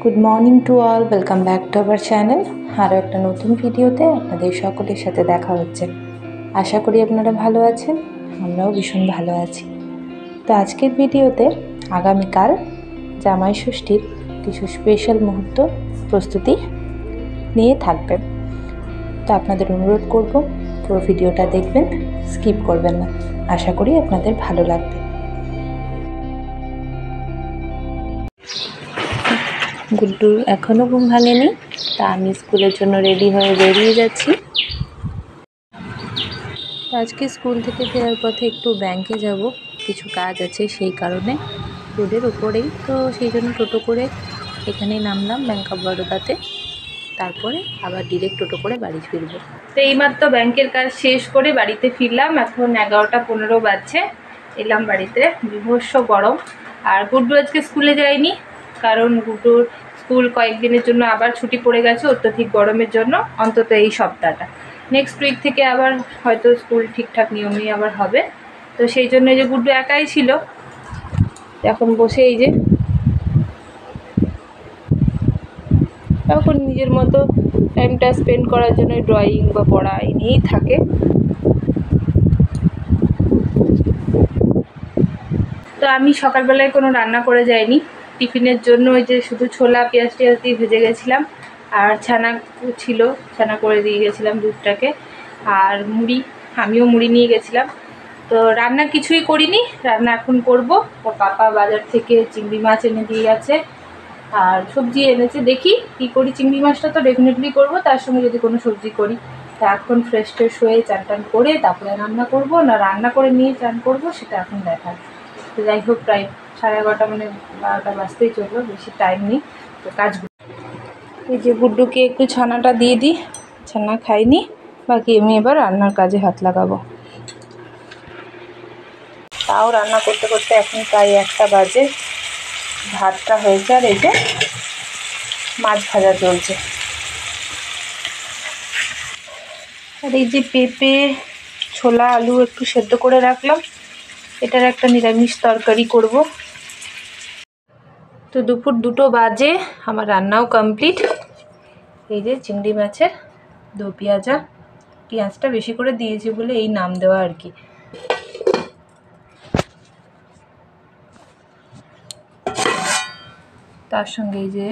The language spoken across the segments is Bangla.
Good morning to all, welcome back to our channel. আরও একটা নতুন ভিডিওতে আপনাদের সকলের সাথে দেখা হচ্ছে। আশা করি আপনারা ভালো আছেন, আমরাও ভীষণ ভালো আছি। তো আজকের ভিডিওতে আগামীকাল জামাই ষষ্ঠীর কিছু স্পেশাল মুহূর্ত প্রস্তুতি নিয়ে থাকবে। তো আপনাদের অনুরোধ করব পুরো ভিডিওটা দেখবেন, স্কিপ করবেন না। আশা করি আপনাদের ভালো লাগবে। গুড্ডুর এখনও ঘুম ভাঙেনি, তা আমি স্কুলের জন্য রেডি হয়ে বেরিয়ে যাচ্ছি। আজকে স্কুল থেকে ফেরার পথে একটু ব্যাংকে যাব, কিছু কাজ আছে সেই কারণে। রোডের উপরেই তো, সেই জন্য টোটো করে এখানেই নামলাম ব্যাংক অফ বরোদাতে। তারপরে আবার ডিরেক্ট টোটো করে বাড়ি ফিরবো। তো এইমাত্র ব্যাংকের কাজ শেষ করে বাড়িতে ফিরলাম। এখন 11:15 বাজছে। এলাম বাড়িতে, বিভৎস গরম। আর গুড্ডু আজকে স্কুলে যায়নি, কারণ গুড্ডুর স্কুল কয়েকদিনের জন্য আবার ছুটি পড়ে গেছে অত্যধিক গরমের জন্য, অন্তত এই সপ্তাহটা। নেক্সট উইক থেকে আবার হয়তো স্কুল ঠিকঠাক নিয়মেই আবার হবে। তো সেই জন্য এই যে গুড্ডু একাই ছিল, এখন বসে এই যে এখন নিজের মতো টাইমটা স্পেন্ড করার জন্য ড্রয়িং বা পড়া এই নিয়েই থাকে। তো আমি সকালবেলায় কোনো রান্না করে যাইনি। টিফিনের জন্য ওই যে শুধু ছোলা পেঁয়াজ টিয়াজ দিয়ে ভেজে গেছিলাম, আর ছানা ছিল, ছানা করে দিয়ে গেছিলাম দুধটাকে, আর মুড়ি, আমিও মুড়ি নিয়ে গেছিলাম। তো রান্না কিছুই করিনি, রান্না এখন করব। ওর পাপা বাজার থেকে চিংড়ি মাছ এনে দিয়ে গেছে, আর সবজি এনেছে। দেখি কী করি, চিংড়ি মাছটা তো ডেফিনেটলি করব, তার সঙ্গে যদি কোনো সবজি করি। তা এখন ফ্রেশ ট্রেশ হয়ে চান টান করে তারপরে রান্না করব, না রান্না করে নিয়ে চান করব সেটা এখন দেখার। তো যাই হোক, প্রায় 11:30 মানে 12টা বাজতেই চললো, বেশি টাইম নেই। তো কাজগুলো এই যে গুড্ডুকে একটু ছানাটা দিয়ে দিই, ছানা খাইনি, বাকি আমি এবার রান্নার কাজে হাত লাগাবো। তাও রান্না করতে করতে এখন প্রায় 1টা বাজে। ভাতটা হয়েছে, আর এই যে মাছ ভাজা চলছে। আর এই যে পেঁপে, ছোলা, আলু একটু সেদ্ধ করে রাখলাম, এটার একটা নিরামিষ তরকারি করব। তো দুপুর 2টো বাজে, আমার রান্নাও কমপ্লিট। এই যে চিংড়ি মাছের দো পেঁয়াজা, পেঁয়াজটা বেশি করে দিয়েছি বলে এই নাম দেওয়া আর কি। তার সঙ্গে এই যে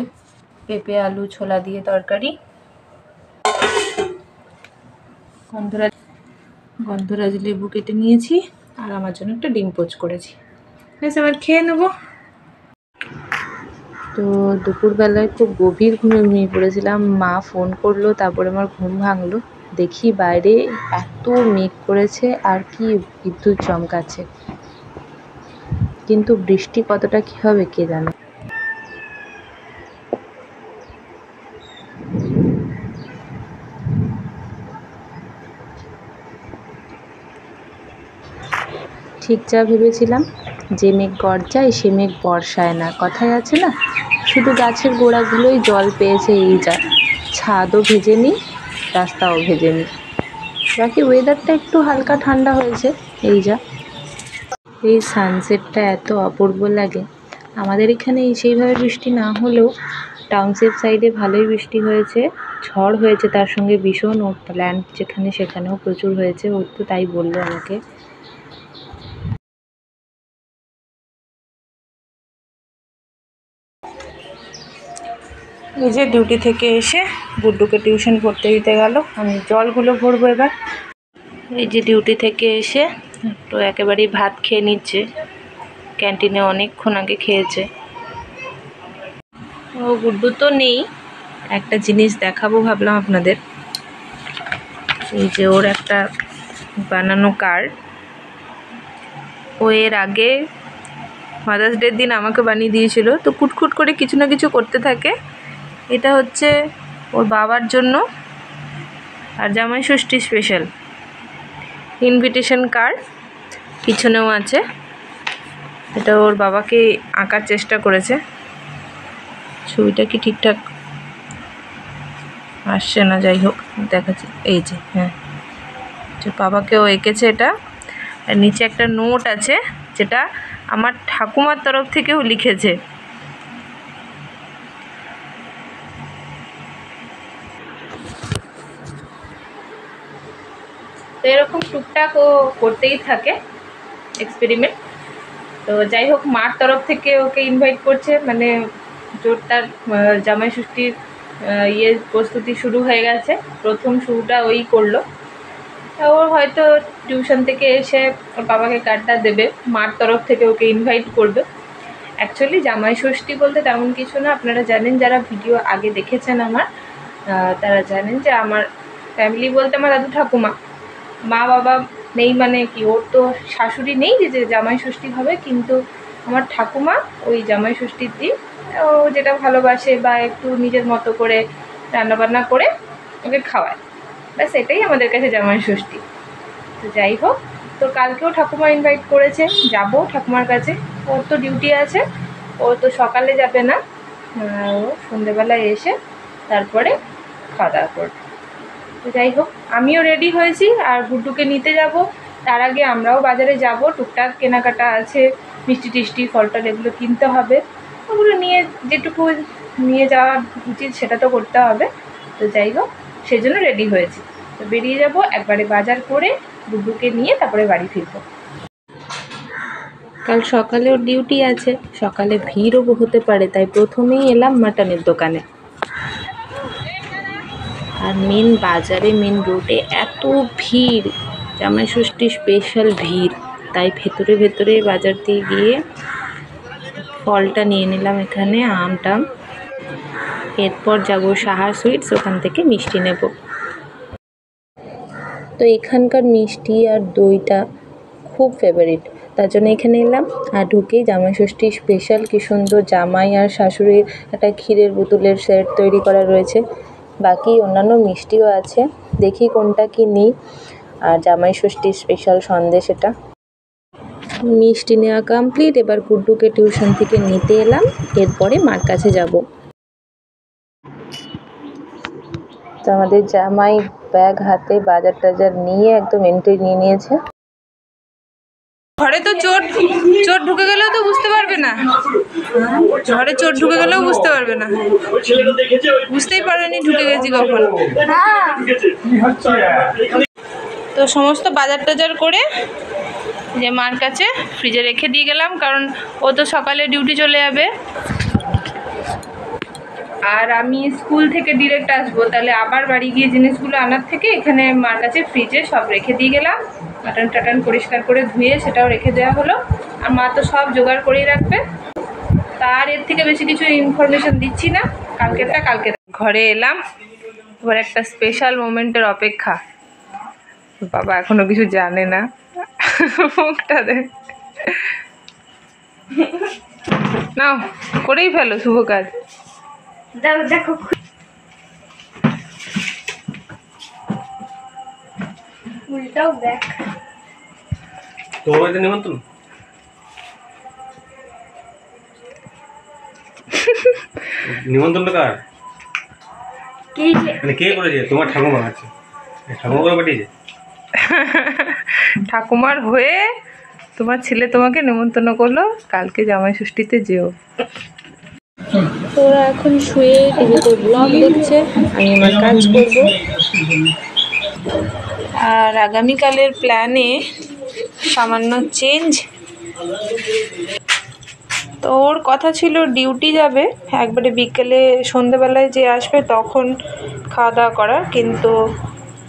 পেঁপে আলু ছোলা দিয়ে তরকারি, গন্ধরাজ লেবু কেটে নিয়েছি, আর আমার জন্য একটা ডিম পোচ করেছি। বেশ, এবার খেয়ে নেবো। তো দুপুরবেলায় খুব গভীর ঘুমিয়ে পড়েছিলাম। মা ফোন করলো, তারপরে আমার ঘুম ভাঙলো। দেখি বাইরে এত মেঘ করেছে, আর কি বিদ্যুৎ চমকাচ্ছে, কিন্তু বৃষ্টি কতটা কী হবে কে জানে। ঠিক যা ভেবেছিলাম, যে মেঘ গর্জায় সে মেঘ বর্ষায় না, কথায় আছে না। শুধু গাছের গোড়াগুলোই জল পেয়েছে, এই যা। ছাদও ভেজেনি, রাস্তাও ভেজেনি, বাকি ওয়েদারটা একটু হালকা ঠান্ডা হয়েছে, এই যা। এই সানসেটটা এত অপূর্ব লাগে। আমাদের এখানে সেইভাবে বৃষ্টি না হলেও টাউনশিপ সাইডে ভালোই বৃষ্টি হয়েছে, ঝড় হয়েছে, তার সঙ্গে ভীষণ ল্যান্ড যেখানে সেখানেও প্রচুর হয়েছে। ও তো তাই বললো আমাকে। এই যে ডিউটি থেকে এসে গুড্ডুকে টিউশন পড়তে দিতে গেল, আমি জলগুলো ভরবো এবার। এই যে ডিউটি থেকে এসে তো একেবারেই ভাত খেয়ে নিচ্ছে, ক্যান্টিনে অনেকক্ষণ আগে খেয়েছে। ও গুড্ডু তো নেই, একটা জিনিস দেখাবো ভাবলাম আপনাদের। এই যে ওর একটা বানানো কার্ড, ও এর আগে মাদার্স ডের দিন আমাকে বানিয়ে দিয়েছিল। তো কুটকুট করে কিছু না কিছু করতে থাকে। এটা হচ্ছে ওর বাবার জন্য, আর জামাই ষষ্ঠী স্পেশাল ইনভিটেশন কার্ড পিছনেও আছে। এটা ওর বাবাকে আঁকার চেষ্টা করেছে, ছবিটা কি ঠিকঠাক আসছে না, যাই হোক দেখাচ্ছি। এই যে, হ্যাঁ, বাবাকে ও এঁকেছে এটা। আর নিচে একটা নোট আছে, যেটা আমার ঠাকুমার তরফ থেকেও লিখেছে। তো এরকম টুকটাক ও করতেই থাকে এক্সপেরিমেন্ট। তো যাই হোক, মার তরফ থেকে ওকে ইনভাইট করছে, মানে তার জামাই ষষ্ঠীর প্রস্তুতি শুরু হয়ে গেছে। প্রথম শুরুটা ওই করলো। ওর হয়তো টিউশন থেকে এসে ওর বাবাকে কার্ডটা দেবে, মার তরফ থেকে ওকে ইনভাইট করবে। অ্যাকচুয়ালি জামাই ষষ্ঠী বলতে তেমন কিছু না, আপনারা জানেন যারা ভিডিও আগে দেখেছেন আমার, তারা জানেন যে আমার ফ্যামিলি বলতে আমার দাদু ঠাকুমা, মা বাবা নেই, মানে কি ওর তো শাশুড়ি নেই যে জামাই ষষ্ঠী হবে, কিন্তু আমার ঠাকুমা ওই জামাই ষষ্ঠীর দিন ও যেটা ভালোবাসে বা একটু নিজের মতো করে রান্নাবান্না করে ওকে খাওয়ায়, ব্যাস এটাই আমাদের কাছে জামাই ষষ্ঠী। তো যাই হোক, তো কালকেও ঠাকুমা ইনভাইট করেছে, যাবো ঠাকুমার কাছে। ওর তো ডিউটি আছে, ও তো সকালে যাবে না, ও সন্ধেবেলায় এসে তারপরে খাওয়া দাওয়া করবে। তো যাই হোক, আমিও রেডি হয়েছি আর গুড্ডুকে নিতে যাব। তার আগে আমরাও বাজারে যাব, টুকটাক কেনাকাটা আছে, মিষ্টি টিষ্টি ফল টল এগুলো কিনতে হবে। ওগুলো নিয়ে যেটুকু নিয়ে যাওয়া উচিত সেটা তো করতে হবে। তো যাই হোক, সেজন্য রেডি হয়েছি। তো বেরিয়ে যাব, একবারে বাজার করে গুড্ডুকে নিয়ে তারপরে বাড়ি ফিরবো। কাল সকালে ওর ডিউটি আছে, সকালে ভিড়ও হতে পারে, তাই প্রথমেই এলাম মাটনের দোকানে। আর মেন বাজারে, মেন রোডে এত ভিড়, জামাই ষষ্ঠী স্পেশাল ভিড়, তাই ভেতরে ভেতরে বাজার দিয়ে গিয়ে ফলটা নিয়ে নিলাম, এখানে আমটাম। এরপর যাব সাহা সুইটস, ওখান থেকে মিষ্টি নেব। তো এখানকার মিষ্টি আর দইটা খুব ফেভারিট, তার জন্য এখানে এলাম। আর ঢুকেই জামাই ষষ্ঠী স্পেশাল কি সুন্দর জামাই আর শাশুড়ির একটা ক্ষীরের বোতলের সেট তৈরি করা রয়েছে, বাকি অন্যান্য মিষ্টিও আছে, দেখি কোনটা কি নিই। আর জামাই ষষ্ঠী স্পেশাল সন্দেশ এটা। মিষ্টি নেওয়া কমপ্লিট, এবার গুড্ডুকে টিউশন থেকে নিতে এলাম, এরপরে মার কাছে যাব। তো আমাদের জামাই ব্যাগ হাতে বাজার টাজার নিয়ে একদম এন্ট্রি নিয়ে নিয়েছে। ঘরে তো চোর ঢুকে গেলেও তো বুঝতে পারবে না, ঘরে চোর ঢুকে গেলেও বুঝতে পারবে না, বুঝতেই পারেনি ঢুকে গেছি কখন। তো সমস্ত বাজার টাজার করে যে মার কাছে ফ্রিজে রেখে দিয়ে গেলাম, কারণ ও তো সকালে ডিউটি চলে যাবে আর আমি স্কুল থেকে ডিরেক্ট আসবো, তাহলে আবার বাড়ি গিয়ে জিনিসগুলো আনার থেকে এখানে মার কাছে ফ্রিজে সব রেখে দিয়ে গেলাম। মাটন টাটন পরিষ্কার করে ধুয়ে সেটাও রেখে দেওয়া হলো, আর মা তো সব জোগাড় করেই রাখবে। তার এর থেকে বেশি কিছু ইনফরমেশন দিচ্ছি না, কালকে ঘরে এলাম। এবার একটা স্পেশাল মোমেন্টের অপেক্ষা। বাবা এখনো কিছু জানে না, মুখটা দেখ, নাও করেই ফেলো শুভ কাজ। দেখো উল্টাও দেখ, তোমার নিমন্ত্রণ নিমন্ত্রণ কার? মানে কে করেছে? তোমার ঠাকুমা আছে, ঠাকুমা করে পাঠিয়েছে। ঠাকুমার হয়ে তোমার ছেলে তোমাকে নিমন্ত্রণ করলো, কালকে জামাই ষষ্ঠীতে যেও। তোরা এখন শুয়ে টিভিতে ব্লগ দেখছে, আমি আমার কাজ করব। আর আগামীকালের প্ল্যানে সামান্য চেঞ্জ। তো ওর কথা ছিল ডিউটি যাবে, একবারে বিকেলে সন্ধেবেলায় যে আসবে তখন খাওয়া দাওয়া করার, কিন্তু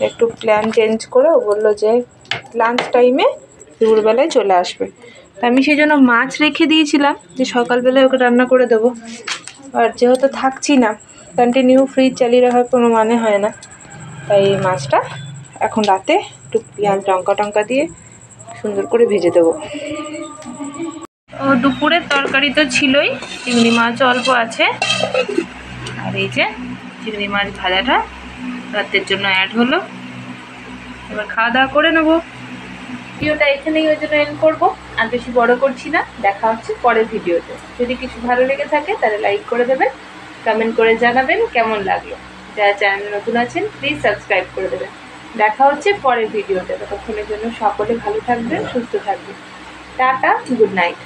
একটু প্ল্যান চেঞ্জ করে ও বললো যে লাঞ্চ টাইমে দুপুরবেলায় চলে আসবে। তা আমি সেই জন্য মাছ রেখে দিয়েছিলাম যে সকালবেলায় ওকে রান্না করে দেবো। আর যেহেতু থাকছি না, কন্টিনিউ ফ্রিজ চালিয়ে রাখার কোনো মানে হয় না, তাই এই মাছটা এখন রাতে একটু পেঁয়াজ লঙ্কা দিয়ে সুন্দর করে ভেজে দেবো। ও দুপুরের তরকারি তো ছিলই, চিংড়ি মাছ অল্প আছে, আর এই যে চিংড়ি মাছ ভাজাটা রাতের জন্য অ্যাড হলো। এবার খাওয়া দাওয়া করে নেবো। ভিডিওটা এখানেই ওই জন্য এন্ড করবো, আর বেশি বড় করছি না। দেখা হচ্ছে পরের ভিডিওতে। যদি কিছু ভালো লেগে থাকে তাহলে লাইক করে দেবেন, কমেন্ট করে জানাবেন কেমন লাগলো। যারা চ্যানেলে নতুন আছেন প্লিজ সাবস্ক্রাইব করে দেবেন। দেখা হচ্ছে পরের ভিডিওতে, ততক্ষণের জন্য সকলে ভালো থাকবেন, সুস্থ থাকবেন। Tata, good night.